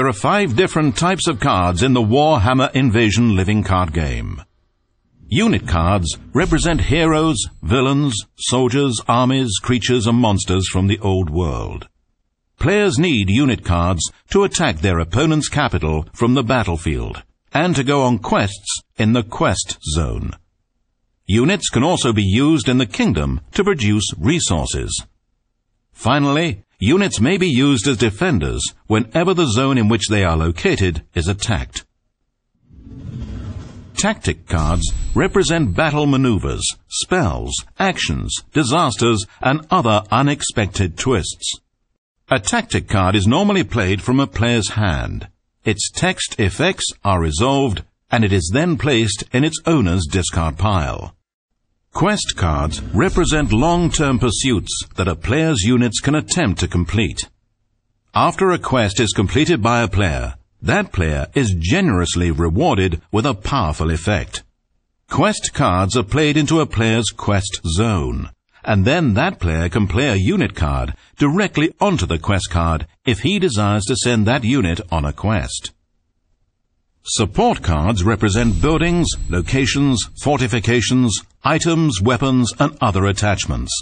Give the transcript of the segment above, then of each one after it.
There are 5 different types of cards in the Warhammer Invasion living card game. Unit cards represent heroes, villains, soldiers, armies, creatures and monsters from the old world. Players need unit cards to attack their opponent's capital from the battlefield and to go on quests in the quest zone. Units can also be used in the kingdom to produce resources. Finally, units may be used as defenders whenever the zone in which they are located is attacked. Tactic cards represent battle maneuvers, spells, actions, disasters, and other unexpected twists. A tactic card is normally played from a player's hand. Its text effects are resolved, and it is then placed in its owner's discard pile. Quest cards represent long-term pursuits that a player's units can attempt to complete. After a quest is completed by a player, that player is generously rewarded with a powerful effect. Quest cards are played into a player's quest zone, and then that player can play a unit card directly onto the quest card if he desires to send that unit on a quest. Support cards represent buildings, locations, fortifications, items, weapons, and other attachments.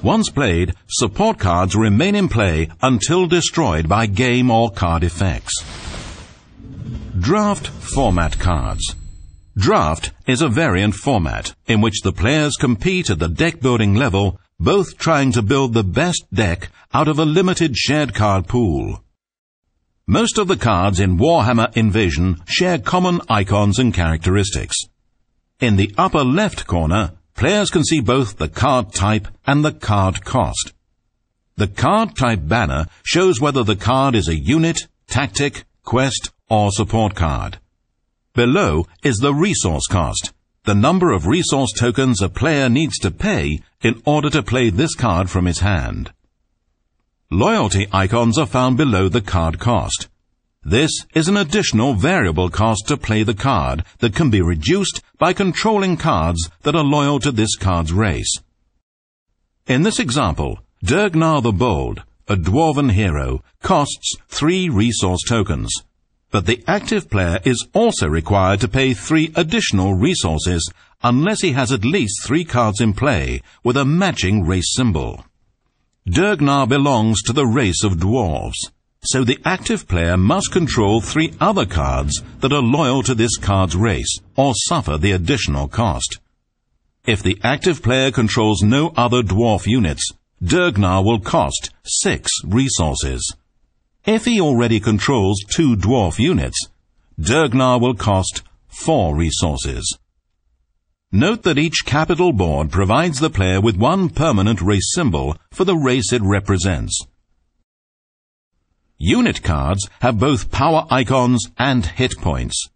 Once played, support cards remain in play until destroyed by game or card effects. Draft format cards. Draft is a variant format in which the players compete at the deck building level, both trying to build the best deck out of a limited shared card pool. Most of the cards in Warhammer Invasion share common icons and characteristics. In the upper left corner, players can see both the card type and the card cost. The card type banner shows whether the card is a unit, tactic, quest, or support card. Below is the resource cost, the number of resource tokens a player needs to pay in order to play this card from his hand. Loyalty icons are found below the card cost. This is an additional variable cost to play the card that can be reduced by controlling cards that are loyal to this card's race. In this example, Durgnar the Bold, a dwarven hero, costs 3 resource tokens, but the active player is also required to pay 3 additional resources unless he has at least 3 cards in play with a matching race symbol. Durgnar belongs to the race of dwarves, so the active player must control 3 other cards that are loyal to this card's race or suffer the additional cost. If the active player controls no other dwarf units, Durgnar will cost 6 resources. If he already controls 2 dwarf units, Durgnar will cost 4 resources. Note that each capital board provides the player with 1 permanent race symbol for the race it represents. Unit cards have both power icons and hit points.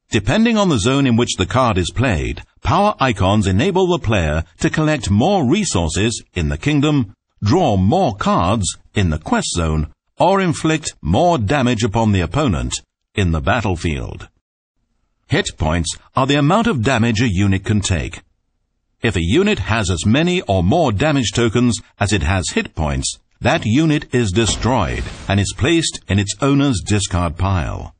Depending on the zone in which the card is played, power icons enable the player to collect more resources in the kingdom, draw more cards in the quest zone, or inflict more damage upon the opponent in the battlefield. Hit points are the amount of damage a unit can take. If a unit has as many or more damage tokens as it has hit points, that unit is destroyed and is placed in its owner's discard pile.